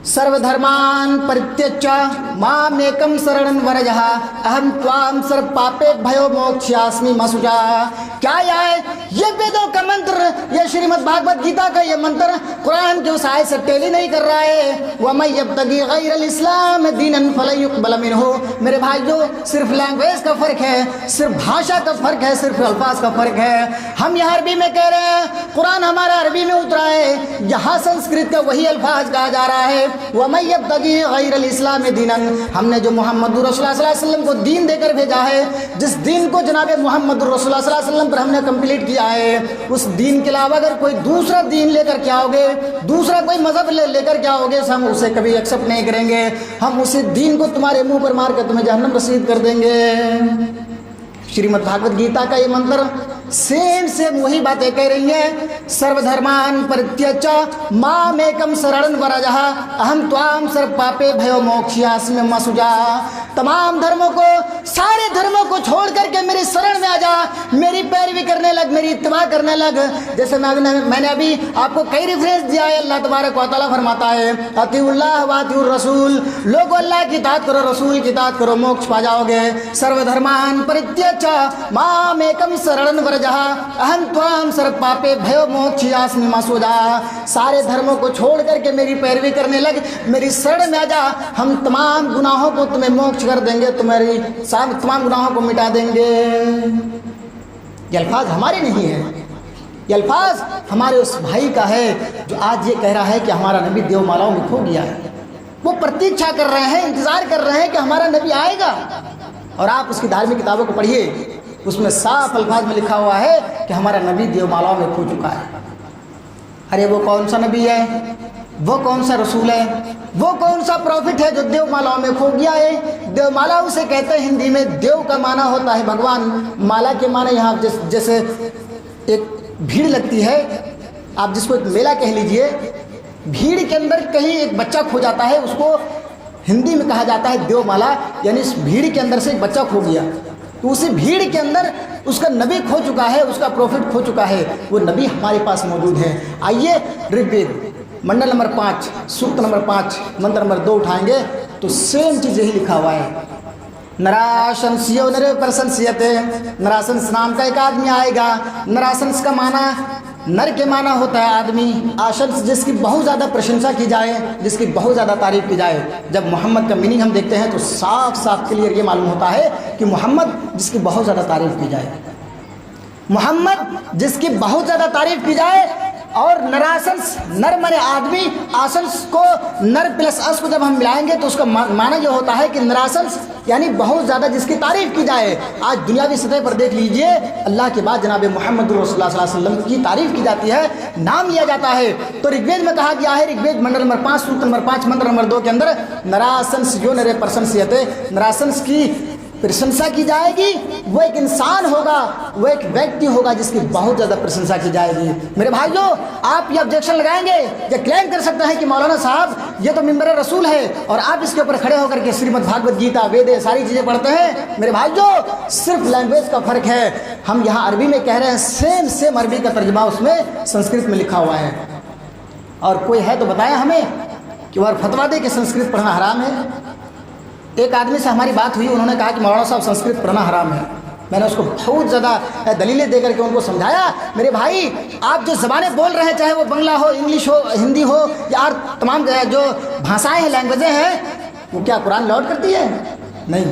सर्वधर्मान् परित्यज्य मामेकं शरणं व्रजः अहं त्वां सर्वपापेभ्यो मोक्षयास्मि मा शुचः। क्या है ये वेदों का मंत्र, ये श्रीमद् भागवत गीता का ये मंत्र कुरान के उस आयत से टेली नहीं कर रहा है। वमन यब्तगी गैरल इस्लाम दीनन फलन युक़बल मिन्हु। मेरे भाइयों, सिर्फ लैंग्वेज का फर्क है, सिर्फ भाषा का फर्क है, सिर्फ अल्फाज का फर्क है। हम यहाँ अरबी में कह रहे हैं, कुरान हमारा अरबी में उतरा है, यहाँ संस्कृत का वही अल्फाज कहा जा रहा है। वमन यब्तगी गैरल इस्लाम दीनन, हमने जो मोहम्मद रसूलुल्लाह सल्लल्लाहु अलैहि वसल्लम को दीन देकर भेजा है, जिस दीन को जनाब मोहम्मद रसूलुल्लाह सल्लल्लाहु अलैहि वसल्लम पर हमने कंप्लीट किया है, उस दीन के अलावा अगर कोई दूसरा दीन लेकर के आओगे, दूसरा कोई मजहब लेकर के आओगे, हम उसे कभी एक्सेप्ट नहीं करेंगे। हम उसी दीन को तुम्हारे मुंह पर मार कर तुम्हें जहन्नम रसीद कर देंगे। श्रीमद् भागवत गीता का ये मंत्र सेम वही बातें कह रही हैं। सर्वधर्मान् परित्यज्य मामेकं शरणं व्रजः अहं त्वां सर्वपापेभ्यो मोक्षयास्मि मा शुचः। तमाम धर्मों को, सारे धर्मों को छोड़ करके मेरी शरण में आ जा, मेरी पैरवी करने लग, मेरी इत्तिबा करने लग। जैसे मैंने अभी आपको कई रेफरेंस दिया है। अल्लाह तबारक व तआला फरमाता है अतिउल्लाह व अतिउर रसूल, लोगो अल्लाह की इताअत करो, रसूल की इताअत करो, मोक्ष पा जाओगे। सर्वधर्मान् परित्यज्य मामेकं शरणं व्रजः अहं त्वां सर्वपापेभ्यो मोक्षयास्मि मा शुचः। सारे धर्मों को छोड़ करके मेरी पैरवी करने लग, मेरी शरण में आ जा, हम तमाम गुनाहों को तुम्हें मोक्ष कर देंगे, तुम्हारी तमाम गुनाहों को मिटा देंगे। ये अल्फाज हमारे नहीं है, ये अल्फाज हमारे उस भाई का है जो आज ये कह रहा है कि हमारा नबी देवमालाओं में खो गया है। वो प्रतीक्षा कर रहे हैं, इंतजार कर रहे हैं कि हमारा नबी आएगा। और आप उसकी धार्मिक किताबों को पढ़िए, उसमें साफ अल्फाज में लिखा हुआ है कि हमारा नबी देवमालाओं में खो चुका है। अरे वो कौन सा नबी है, वो कौन सा रसूल है, वो कौन सा प्रॉफिट है जो देवमालाओं में खो गया है। देवमाला उसे कहते हैं, हिंदी में देव का माना होता है भगवान, माला के माने यहाँ जैसे एक भीड़ लगती है, आप जिसको एक मेला कह लीजिए, भीड़ के अंदर कहीं एक बच्चा खो जाता है, उसको हिंदी में कहा जाता है देवमाला। यानी इस भीड़ के अंदर से एक बच्चा खो गया, तो उसी भीड़ के अंदर उसका नबी खो चुका है, उसका प्रॉफिट खो चुका है, वो नबी हमारे पास मौजूद है। आइए ऋग्वेद मंडल नंबर 5 सूक्त नंबर 5 मंत्र नंबर 2 उठाएंगे तो सेम चीज़ यही लिखा हुआ है। नराशंस्यो नरे प्रशंस्यते, नराशंस नाम का एक आदमी आएगा। नराशंस का माना, नर के माना होता है आदमी, आशंस जिसकी बहुत ज़्यादा प्रशंसा की जाए, जिसकी बहुत ज़्यादा तारीफ़ की जाए। जब मोहम्मद का मीनिंग हम देखते हैं तो साफ साफ क्लियर ये मालूम होता है कि मोहम्मद जिसकी बहुत ज़्यादा तारीफ़ की जाए, मोहम्मद जिसकी बहुत ज़्यादा तारीफ़ की जाए। और नराशंस, नर माने आदमी, आशंस को नर प्लस अस को जब हम मिलाएंगे तो उसका माना यह होता है कि नराशंस यानी बहुत ज़्यादा जिसकी तारीफ़ की जाए। आज दुनियावी सतह पर देख लीजिए, अल्लाह के बाद जनाब मोहम्मद रसूलुल्लाह सल्लल्लाहु अलैहि वसल्लम की तारीफ़ की जाती है, नाम लिया जाता है। तो ऋग्वेद में कहा गया है, ऋग्वेद मंडल नंबर 5 सूत्र नंबर 5 मंत्र नंबर 2 के अंदर, नराशंस जो नरे प्रशंस्यते, नराशंस की प्रशंसा की जाएगी। वो एक इंसान होगा, वो एक व्यक्ति होगा जिसकी बहुत ज़्यादा प्रशंसा की जाएगी। मेरे भाइयों, आप ये ऑब्जेक्शन लगाएंगे या क्लेम कर सकते हैं कि मौलाना साहब ये तो मिंबर रसूल है और आप इसके ऊपर खड़े होकर के श्रीमद् भागवत गीता, वेद, सारी चीज़ें पढ़ते हैं। मेरे भाइयों, सिर्फ लैंग्वेज का फ़र्क है। हम यहाँ अरबी में कह रहे हैं, सेम अरबी का तर्जमा उसमें संस्कृत में लिखा हुआ है। और कोई है तो बताया हमें कि वह फतवा दे कि संस्कृत पढ़ना हराम है। एक आदमी से हमारी बात हुई, उन्होंने कहा कि मौलाना साहब संस्कृत पढ़ना हराम है। मैंने उसको बहुत ज़्यादा दलीलें दे करके उनको समझाया, मेरे भाई आप जो ज़बानें बोल रहे हैं, चाहे वो बंगला हो, इंग्लिश हो, हिंदी हो या और तमाम जो भाषाएं हैं, लैंग्वेजें हैं, वो क्या कुरान लॉट करती है? नहीं,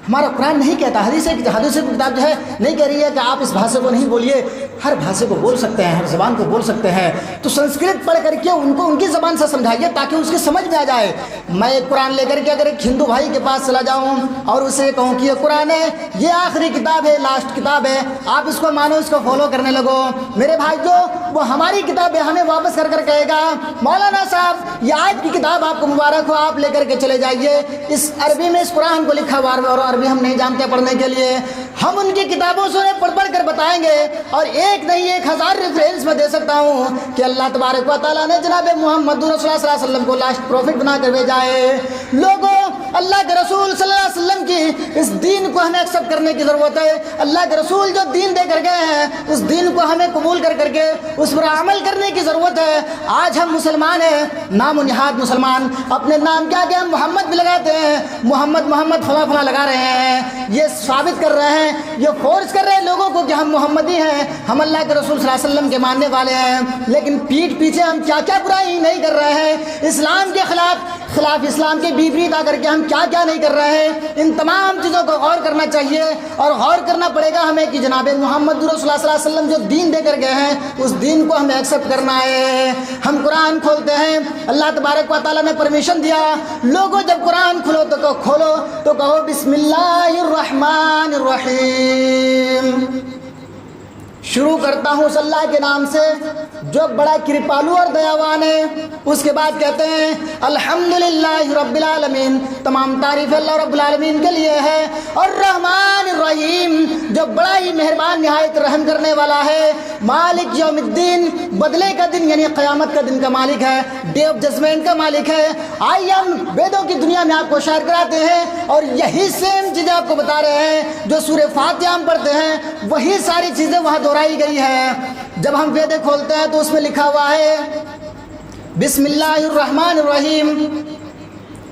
हमारा कुरान नहीं कहता। हदीस की किताब जो है नहीं कह रही है कि आप इस भाषा को नहीं बोलिए। हर भाषा को बोल सकते हैं, हर ज़बान को बोल सकते हैं। तो संस्कृत पढ़ करके उनको उनकी ज़बान से समझाइए ताकि उसकी समझ में आ जाए। मैं एक कुरान लेकर के अगर एक हिंदू भाई के पास चला जाऊँ और उसे कहूँ कि ये कुरान है, ये आखिरी किताब है, लास्ट किताब है, आप इसको मानो, इसको फॉलो करने लगो, मेरे भाइयों वो हमारी किताब है, हमें वापस कर कर कहेगा मौलाना साहब ये आज की किताब आपको मुबारक हो, आप लेकर के चले जाइए। इस अरबी में इस कुरान को लिखा हुआ और अरबी हम नहीं जानते पढ़ने के लिए, हम उनकी किताबों से पढ़ पढ़ कर बताएंगे। और एक नहीं 1000 रेफरेंस में दे सकता हूँ कि अल्लाह तबारक व तआला ने जनाब मोहम्मद रसूलुल्लाह सल्लल्लाहु अलैहि वसल्लम को लास्ट प्रॉफिट बना कर भेजा है। लोगों, अल्लाह के रसूल सल्लल्लाहु अलैहि वसल्लम की इस दीन को हमें एक्सेप्ट करने की ज़रूरत है। अल्लाह के रसूल जो दीन दे कर गए हैं, उस दीन को हमें कबूल कर करके उस पर अमल करने की ज़रूरत है। आज हम मुसलमान हैं, नाम निहाद मुसलमान, अपने नाम क्या क्या मोहम्मद भी लगाते हैं, मोहम्मद मोहम्मद फला फला लगा रहे हैं। ये साबित कर रहे हैं, ये फोर्स कर रहे हैं लोगों को कि हम मोहम्मदी हैं, हम अल्लाह के रसूल सल्लल्लाहु अलैहि वसल्लम के मानने वाले हैं। लेकिन पीठ पीछे हम क्या क्या बुराई नहीं कर रहे हैं, इस्लाम के खिलाफ इस्लाम के विपरीत आकर के हम क्या क्या नहीं कर रहे हैं। इन तमाम चीज़ों को गौर करना चाहिए और गौर करना पड़ेगा हमें कि जनाब मोहम्मद रसूलुल्लाह सल्लल्लाहु अलैहि वसल्लम जो दीन देकर गए हैं उस दीन को हमें एक्सेप्ट करना है। हम कुरान खोलते हैं, अल्लाह तबारक व तआला ने परमिशन दिया, लोगों जब कुरान खोलो तो कहो बिस्मिल्लाहिर रहमानिर रहीम। शुरू करता हूँ अल्लाह के नाम से जो बड़ा कृपालु और दयावान है। उसके बाद कहते हैं अल्हम्दुलिल्लाहि रब्बिल आलमीन, तमाम तारीफ़ अल्लाह रब्बुल आलमीन के लिए है। और रहमान रहीम, जो बड़ा ही मेहरबान निहायत रहम करने वाला है। मालिक यौमिद्दीन, बदले का दिन यानी क़यामत का दिन का मालिक है, डे ऑफ जजमेंट का मालिक है। आइए हम वेदों की दुनिया में आपको शायर कराते हैं और यही सेम चीज़ें आपको बता रहे हैं जो सूरह फातिहा हम पढ़ते हैं, वही सारी चीज़ें वहाँ दोहराई गई है। जब हम वेद खोलते हैं तो उसमें लिखा हुआ है बिस्मिल्लाहिर रहमानिर रहीम।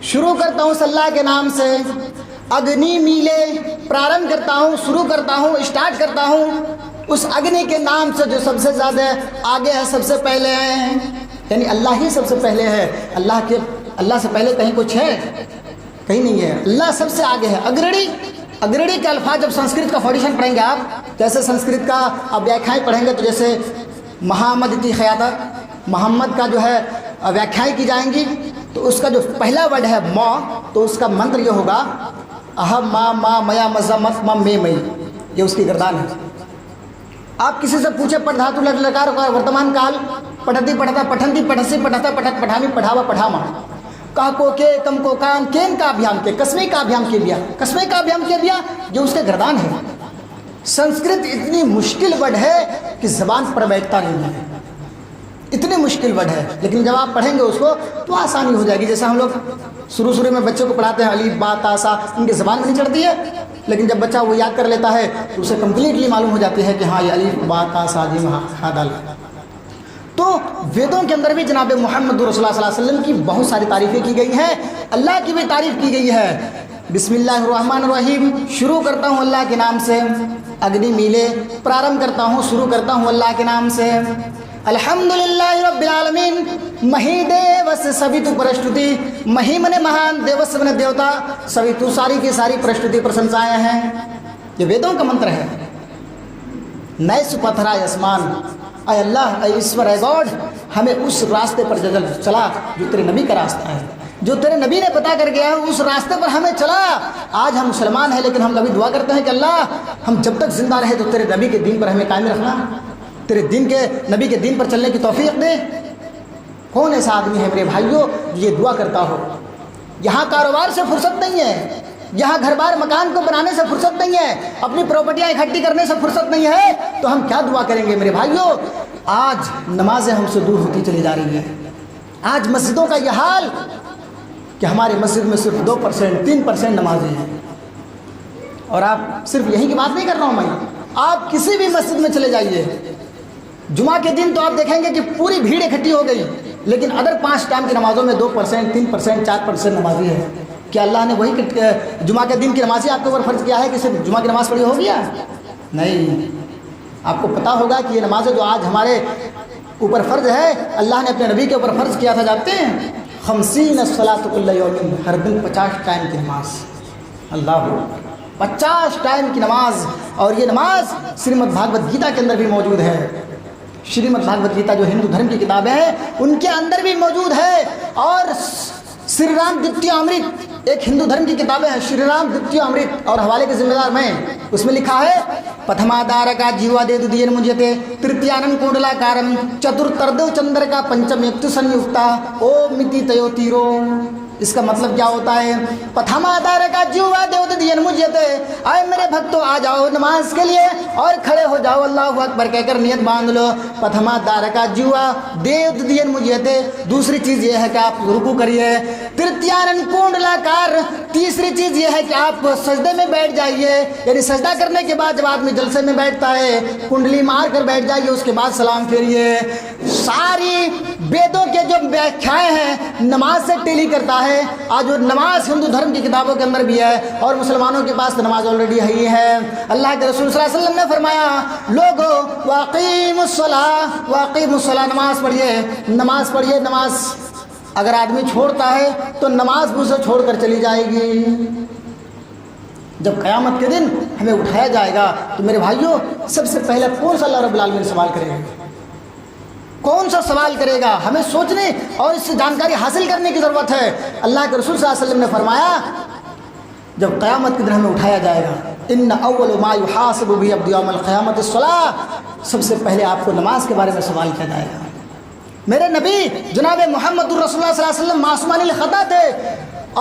शुरू करता हूँ अल्लाह के नाम से, अग्नि मीले, प्रारंभ करता हूँ, शुरू करता हूँ, स्टार्ट करता हूँ उस अग्नि के नाम से जो सबसे ज़्यादा आगे है, सबसे पहले है, यानी अल्लाह ही सबसे पहले है। अल्लाह से पहले कहीं कुछ है? कहीं नहीं है। अल्लाह सबसे आगे है, अग्रणी के अल्फाज जब संस्कृत का फाउंडेशन पढ़ेंगे आप, जैसे संस्कृत का आप व्याख्याएँ पढ़ेंगे तो जैसे महामदती ख़यातत, मोहम्मद का जो है व्याख्याएँ की जाएंगी तो उसका जो पहला वर्ड है मौ, तो उसका मंत्र ये होगा अहम मा मया मज़मत मम मे मई, ये उसकी गर्दान है। आप किसी से पूछे पढ़ धातु लट लकार वर्तमान काल, पठती पढ़ता पठंती पठसी पढ़ता पठत पठामी पढ़ावा पढ़ामा, कह को के कम को कान केन का अभ्याम के कसमे का अभ्याम के बिया, कसमे का अभ्याम के बिया, ये उसके गर्दान है। संस्कृत इतनी मुश्किल वर्ड है कि ज़बान पर बैठता नहीं है, इतनी मुश्किल वर्ड है, लेकिन जब आप पढ़ेंगे उसको तो आसानी हो जाएगी। जैसे हम लोग शुरू में बच्चों को पढ़ाते हैं अलीफ बा ता सा, उनकी ज़बान में नहीं चढ़ती है, लेकिन जब बच्चा वो याद कर लेता है तो उसे कम्प्लीटली मालूम हो जाती है कि हाँ ये अलीफ बा ता सा जी हा दाल। तो वेदों के अंदर भी जनाब मोहम्मद रसूलुल्लाह सल्लल्लाहु अलैहि वसल्लम की बहुत सारी तारीफ़ें की गई हैं, अल्लाह की भी तारीफ़ की गई है। बिस्मिल्लाहिर रहमानिर रहीम, शुरू करता हूँ अल्लाह के नाम से, अग्नि मीले, प्रारंभ करता हूँ, शुरू करता हूँ अल्लाह के नाम से। अल्हम्दुलिल्लाहि रब्बिल आलमीन, मही देवस सवितु प्रस्तुति, मही मने महान, देवस मने देवता, सवितु सारी की सारी प्रस्तुति प्रशंसाएं हैं। ये वेदों का मंत्र है। नए सुपथराय आसमान, अय अल्लाह, अय ईश्वर, अय गॉड, हमें उस रास्ते पर चला जो तेरे नबी का रास्ता है, जो तेरे नबी ने पता कर गया है, उस रास्ते पर हमें चला। आज हम मुसलमान हैं लेकिन हम कभी दुआ करते हैं कि अल्लाह हम जब तक जिंदा रहे तो तेरे नबी के दीन पर हमें कायम रखना, तेरे दिन के नबी के दीन पर चलने की तौफीक दे। कौन ऐसा आदमी है मेरे भाइयों ये दुआ करता हो? यहाँ कारोबार से फुर्सत नहीं है, यहाँ घर बार मकान को बनाने से फुर्सत नहीं है, अपनी प्रॉपर्टियाँ इकट्ठी करने से फुर्सत नहीं है, तो हम क्या दुआ करेंगे मेरे भाइयों? आज नमाजें हमसे दूर होती चली जा रही हैं। आज मस्जिदों का यह हाल कि हमारी मस्जिद में सिर्फ 2% 3% नमाजी हैं। और आप सिर्फ यही की बात नहीं कर रहा हूँ मैं, आप किसी भी मस्जिद में चले जाइए, जुमा के दिन तो आप देखेंगे कि पूरी भीड़ इकट्ठी हो गई, लेकिन अदर 5 टाइम की नमाज़ों में 2% 3% 4% नमाजी है। क्या अल्लाह ने वही जुमा के दिन की नमाज़ी आपके ऊपर फ़र्ज़ किया है कि सिर्फ जुमा की नमाज़ पढ़ी हो गया? नहीं, आपको पता होगा कि ये नमाज़ें जो आज हमारे ऊपर फ़र्ज़ है, अल्लाह ने अपने नबी के ऊपर फ़र्ज़ किया था, जानते हैं? 50 सलात कुल्ल यौमिन, हर दिन 50 टाइम की नमाज। अल्लाह, 50 टाइम की नमाज। और ये नमाज श्रीमद् भागवत गीता के अंदर भी मौजूद है। श्रीमद् भागवत गीता जो हिंदू धर्म की किताबें हैं उनके अंदर भी मौजूद है। और श्री राम द्वितीय अमृत एक हिंदू धर्म की किताबें हैं, श्री राम द्वितीय अमृत, और हवाले के जिम्मेदार मैं। उसमें लिखा है प्रथमादार का जीवा दे दुदियन मुझे तृतीयानंद कुंडलाकारम चतुर्थर्देव चंद्र का पंचम युक्त संयुक्ता ओम मिति तयो तीरो। اس کا مطلب کیا ہوتا ہے؟ پتھما دار کا جیوا دیوت دین مجھے آئے میرے بھکتو آ جاؤ نماز کے لیے اور کھڑے ہو جاؤ، اللہ اکبر کہہ کر نیت باندھ لو۔ پتھما دار کا جیوا دیوت دین مجھے۔ دوسری چیز یہ ہے کہ آپ رکوع کریے۔ ترتیانن کونڈلاکار، تیسری چیز یہ ہے کہ آپ سجدے میں بیٹھ جائیے، یعنی سجدہ کرنے کے بعد جب آدمی جلسے میں بیٹھتا ہے کنڈلی مار کر بیٹھ جائیے، اس کے بعد سلام پھیریے۔ ساری ویدوں کے جو ویاکھیائیں ہیں نماز سے ٹیلی کرتا ہے۔ آج وہ نماز ہندو دھرم کی کتابوں کے اندر بھی ہے اور مسلمانوں کے پاس تو نماز آلریڈی ہی ہے۔ اللہ کے رسول صلی اللہ علیہ وسلم نے فرمایا لوگو واقیموا الصلاۃ، واقیموا الصلاۃ، نماز پڑھیے، نماز پڑھیے۔ نماز اگر آدمی چھوڑتا ہے تو نماز بھی اسے چھوڑ کر چلی جائے گی۔ جب قیامت کے دن ہمیں اٹھایا جائے گا تو میرے بھائیوں سب سے پہلے کون سا اللہ رب العالمین سوال کرے گا؟ کون سا سوال کرے گا؟ ہمیں سوچنے اور اس سے جانکاری حاصل کرنے کی ضرورت ہے۔ اللہ کے رسول صلی اللہ علیہ وسلم نے فرمایا جب قیامت کے دن ہمیں اٹھایا جائے گا ان اول ما یحاسب به عبد یوم القیامت الصلاۃ، سب سے پہلے آپ کو نماز کے بارے میں سوال کیا جائے گا۔ میرے نبی جناب محمد الرسول اللہ صلی اللہ علیہ وسلم معصومان الخطا تھے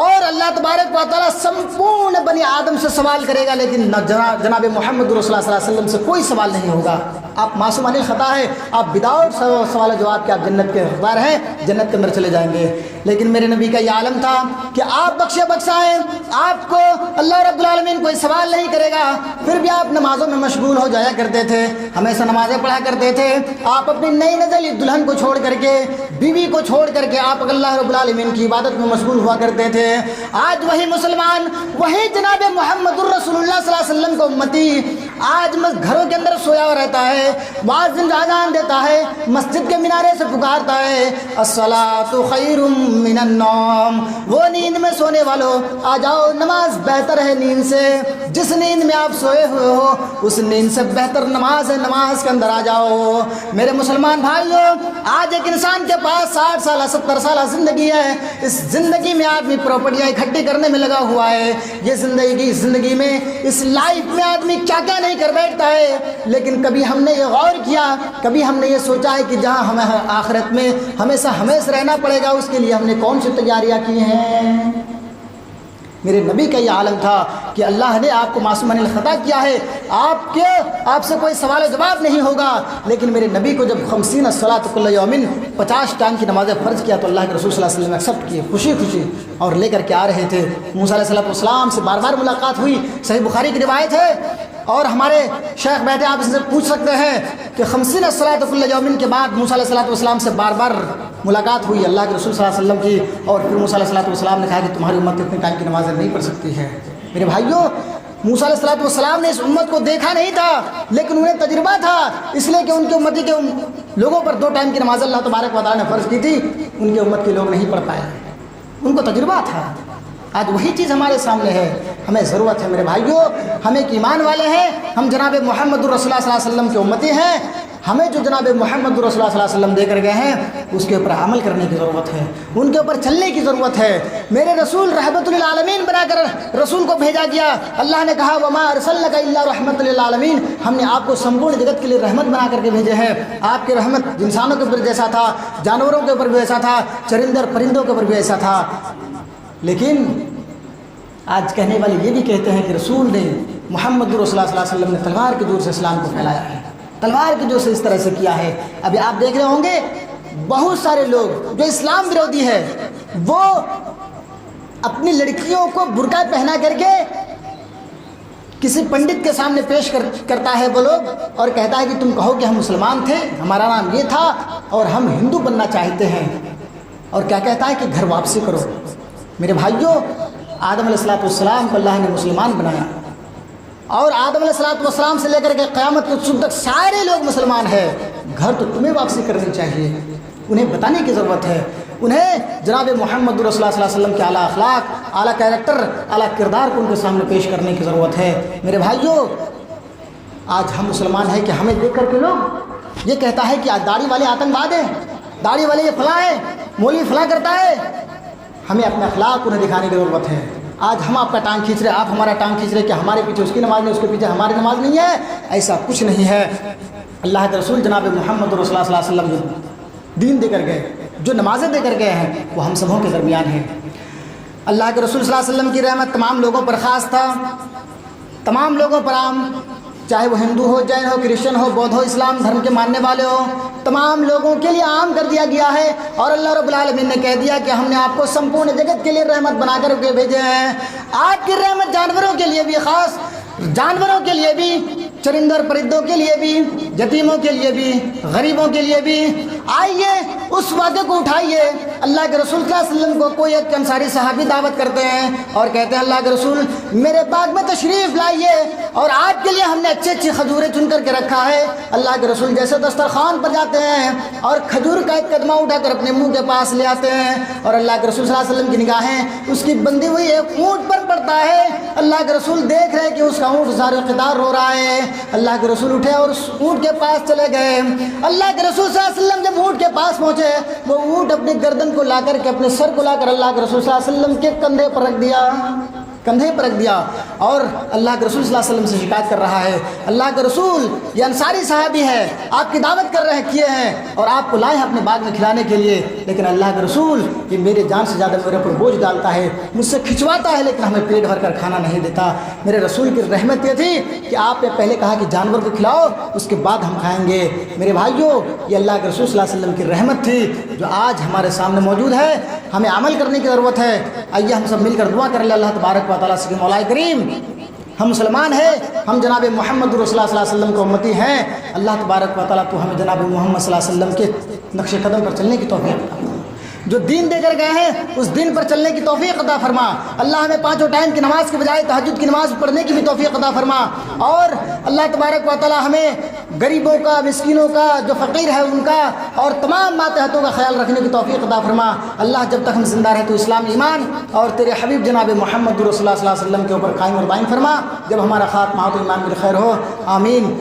اور اللہ تبارک و تعالیٰ سمپورن بنی آدم سے سوال کرے گا، لیکن جناب محمد رسول اللہ صلی اللہ علیہ وسلم سے کوئی سوال نہیں ہوگا۔ آپ معصوم عن الخطا ہے، آپ وداؤٹ سوال و جواب کے آپ جنت کے حقدار ہیں، جنت کے اندر چلے جائیں گے۔ لیکن میرے نبی کا یہ عالم تھا کہ آپ بخشے بخشا ہیں، آپ کو اللہ رب العالمین کوئی سوال نہیں کرے گا، پھر بھی آپ نمازوں میں مشغول ہو جایا کرتے تھے، ہمیشہ نمازیں پڑھا کرتے تھے۔ آپ اپنی نئی نزلی دلہن کو چھوڑ کر کے، بیوی کو چھوڑ کر کے آپ اللہ رب العالمین کی عبادت میں مشغول ہوا کرتے تھے۔ آج وہی مسلمان، وہی جناب محمد الرسول اللہ صلی اللہ علیہ وسلم کو امتی آج گھروں کے اندر سویا ہوا رہتا ہے، مؤذن اذان دیتا ہے، مسجد کے منارے سے پکارتا ہے الصلاۃ خیر من النوم، وہ نیند میں سونے والوں آ جاؤ، نماز بہتر ہے نیند سے، جس نیند میں آپ سوئے ہوئے ہو اس نیند سے بہتر نماز ہے، نماز کے اندر آ جاؤ۔ میرے مسلمان بھائیوں، آج ایک انسان کے پاس 60 سالہ 70 سالہ زندگی ہے، اس زندگی میں آدمی پراپرٹیاں اکٹھی کرنے میں لگا ہوا ہے۔ یہ زندگی میں اس لائف میں آدمی کیا کیا نہیں کر بیٹھتا ہے، لیکن کبھی ہم نے یہ غور کیا، کبھی ہم نے یہ سوچا ہے کہ جہاں ہمیں آخرت میں ہمیشہ رہنا پڑے گا اس کے لیے ہم نے کون سی تیاریاں کی ہیں؟ میرے نبی کا یہ عالم تھا کہ اللہ نے آپ کو معصوم عن الخطا کیا ہے، آپ سے کوئی سوال و جواب نہیں ہوگا۔ لیکن میرے نبی کو جب 50 الصلاۃ کل یوم 50 ٹائم کی نمازیں فرض کیا تو اللہ کے رسول صلی اللہ علیہ وسلم نے ایکسیپٹ کیے، خوشی خوشی اور لے کر کے آ رہے تھے۔ موسیٰ علیہ السلام سے بار بار ملاقات ہوئی، صحیح بخاری کی روایت ہے، اور ہمارے شیخ بیٹھے آپ سے پوچھ سکتے ہیں کہ 50 الصلاۃ کل یوم کے بعد موسیٰ علیہ السلام سے بار بار ملاقات ہوئی اللہ کے رسول صلی اللہ علیہ وسلم کی، اور پھر موسیٰ علیہ السلام نے کہا کہ تمہاری امت اتنے ٹائم کی نمازیں نہیں پڑھ سکتی ہے۔ میرے بھائیوں، موسیٰ علیہ السلام نے اس امت کو دیکھا نہیں تھا، لیکن انہیں تجربہ تھا، اس لیے کہ ان کے امتی کے لوگوں پر 2 ٹائم کی نماز اللہ تبارک و تعالیٰ نے فرض کی تھی، ان کے امت کے لوگ نہیں پڑھ پائے، ان کو تجربہ تھا۔ آج وہی چیز ہمارے سامنے ہے، ہمیں ضرورت ہے میرے بھائیوں، ہمیں ایک ایمان والے ہیں، ہم جناب محمد الرسول اللہ صلی اللہ علیہ وسلم کے امتی ہیں، ہمیں جو جناب محمد الرسول اللہ صلی اللہ علیہ وسلم دے کر گئے ہیں اس کے اوپر عمل کرنے کی ضرورت ہے، ان کے اوپر چلنے کی ضرورت ہے۔ میرے رسول رحمت للعالمین بنا کر رسول کو بھیجا گیا، اللہ نے کہا وما ارسلناک الا رحمت للعالمین، ہم نے آپ کو سمپورن جگت کے لیے رحمت بنا کر کے بھیجے ہیں۔ آپ کی رحمت انسانوں کے اوپر جیسا تھا، جانوروں کے اوپر بھی ایسا تھا، چرندر پرندوں کے اوپر بھی ایسا تھا، لیکن آج کہنے والے یہ بھی کہتے ہیں کہ رسول نے محمد رسول اللہ صلی اللہ علیہ وسلم نے تلوار کے زور سے اسلام کو پھیلایا ہے، تلوار کے زور سے اس طرح سے کیا ہے۔ ابھی آپ دیکھ رہے ہوں گے بہت سارے لوگ جو اسلام ورودھی ہے وہ اپنی لڑکیوں کو برقع پہنا کر کے کسی پنڈت کے سامنے پیش کرتا ہے وہ لوگ، اور کہتا ہے کہ تم کہو کہ ہم مسلمان تھے، ہمارا نام یہ تھا اور ہم ہندو بننا چاہتے ہیں، اور کیا کہتا ہے کہ گھر واپسی کرو۔ میرے بھائیوں، آدم علیہ السلام کو اللہ نے مسلمان بنایا، اور آدم علیہ السلام سے لے کر کے قیامت کے صبح تک سارے لوگ مسلمان ہیں، گھر تو تمہیں واپسی کرنی چاہیے۔ انہیں بتانے کی ضرورت ہے، انہیں جناب محمد رسول اللہ صلی اللہ علیہ وسلم کے اعلیٰ اخلاق، اعلیٰ کیریکٹر، اعلیٰ کردار کو ان کے سامنے پیش کرنے کی ضرورت ہے۔ میرے بھائیوں، آج ہم مسلمان ہیں کہ ہمیں دیکھ کر کے لوگ یہ کہتا ہے کہ داڑھی والے آتنکواد ہیں، داڑھی والے یہ فلاں ہیں، مولوی فلاں کرتا ہے۔ ہمیں اپنا اخلاق انہیں دکھانے کی ضرورت ہے۔ آج ہم آپ کا ٹانگ کھینچ رہے، آپ ہمارا ٹانگ کھینچ رہے کہ ہمارے پیچھے اس کی نماز نہیں، اس کے پیچھے ہماری نماز نہیں ہے، ایسا کچھ نہیں ہے۔ اللہ کے رسول جناب محمد رسول اللہ صلی اللہ علیہ وسلم جو دین دے کر گئے، جو نمازیں دے کر گئے ہیں، وہ ہم سبوں کے درمیان ہیں۔ اللہ کے رسول صلی اللہ علیہ وسلم کی رحمت تمام لوگوں پر خاص تھا، تمام لوگوں پر عام، چاہے وہ ہندو ہو، جین ہو، کرسچن ہو، بودھ ہو، اسلام دھرم کے ماننے والے ہو، تمام لوگوں کے لیے عام کر دیا گیا ہے۔ اور اللہ رب العالمین نے کہہ دیا کہ ہم نے آپ کو سمپورن جگت کے لیے رحمت بنا کر کے بھیجے ہیں۔ آپ کی رحمت جانوروں کے لیے بھی خاص، جانوروں کے لیے بھی، چرندوں اور پرندوں کے لیے بھی، یتیموں کے لیے بھی، غریبوں کے لیے بھی۔ آئیے اس وعدے کو اٹھائیے۔ اللہ کے رسول صلی اللہ علیہ وسلم کو کوئی ایک انصاری صحابی دعوت کرتے ہیں اور کہتے ہیں اللہ کے رسول میرے باغ میں تشریف لائیے اور آپ کے لیے ہم نے اچھی اچھی کھجوریں چن کر کے رکھا ہے۔ اللہ کے رسول جیسے دسترخوان پر جاتے ہیں اور کھجور کا ایک قدمہ اٹھا کر اپنے منہ کے پاس لے آتے ہیں اور اللہ کے رسول صلی اللہ علیہ وسلم کی نگاہیں اس کی بندھی ہوئی ایک اونٹ پر پڑتا ہے۔ اللہ کے رسول دیکھ رہے کہ اس کا اونٹ زار قدار رو رہا ہے۔ اللہ کے رسول اٹھے اور اس اونٹ کے پاس چلے گئے۔ اللہ کے رسول صلی اللہ علیہ وسلم جب اونٹ کے پاس پہنچے، وہ اونٹ اپنی گردن کو لا کر کے، اپنے سر کو لا کر اللہ کے رسول صلی اللہ علیہ وسلم کے کندھے پر رکھ دیا، کندھے پر رکھ دیا اور اللہ کے رسول صلی اللہ علیہ وسلم سے شکایت کر رہا ہے اللہ کے رسول یہ انصاری صحابی ہے، آپ کی دعوت کر رہے کیے ہیں اور آپ کو لائے ہیں اپنے باغ میں کھلانے کے لیے، لیکن اللہ کے رسول یہ میرے جان سے زیادہ میرے پر بوجھ ڈالتا ہے، مجھ سے کھنچواتا ہے لیکن ہمیں پیٹ بھر کر کھانا نہیں دیتا۔ میرے رسول کی رحمت یہ تھی کہ آپ نے پہلے کہا کہ جانور کو کھلاؤ اس کے بعد ہم کھائیں گے۔ میرے بھائیوں یہ اللہ کے رسول صلی اللہ علیہ وسلم کی رحمت تھی جو آج ہمارے سامنے موجود ہے، ہمیں عمل کرنے کی ضرورت ہے۔ آئیے ہم سب مل کر دعا کر لیں اللہ تبارک و تعالیٰ سے کہ مولا کریم ہم مسلمان ہیں، ہم جناب محمد رسول اللہ صلی اللہ علیہ وسلم کو امتی ہیں، اللہ تبارک و تعالیٰ تو ہمیں جناب محمد صلی اللہ علیہ وسلم کے نقش قدم پر چلنے کی توفیق عطا فرما، جو دین دے کر گئے ہیں اس دین پر چلنے کی توفیق عطا فرما۔ اللہ ہمیں پانچوں ٹائم کی نماز کے بجائے تہجد کی نماز پڑھنے کی بھی توفیق عطا فرما، اور اللہ تبارک و تعالیٰ ہمیں غریبوں کا، مسکینوں کا، جو فقیر ہے ان کا اور تمام ماتحتوں کا خیال رکھنے کی توفیق عطا فرما۔ اللہ جب تک ہم زندہ رہے تو اسلام، ایمان اور تیرے حبیب جناب محمد رسول اللہ صلی اللہ علیہ وسلم کے اوپر قائم اور دائم فرما، جب ہمارا خاتمہ ہو تو ایمان بالخیر ہو، آمین۔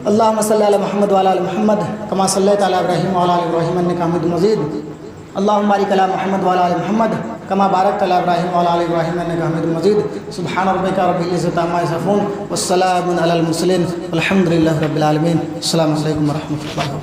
اللہم صلی علی محمد وعلی آل محمد کما صلیت علی ابراہیم وعلی آل ابراہیم انک حمید مجید، اللہم بارک علی محمد وعلی آل محمد کما بارکت علی ابراہیم وعلی آل ابراہیم انک حمید مجید، سبحان ربک رب العزۃ عما یصفون والسلام علی المرسلین والحمد للہ رب العالمین۔ السلام علیکم ورحمۃ اللہ۔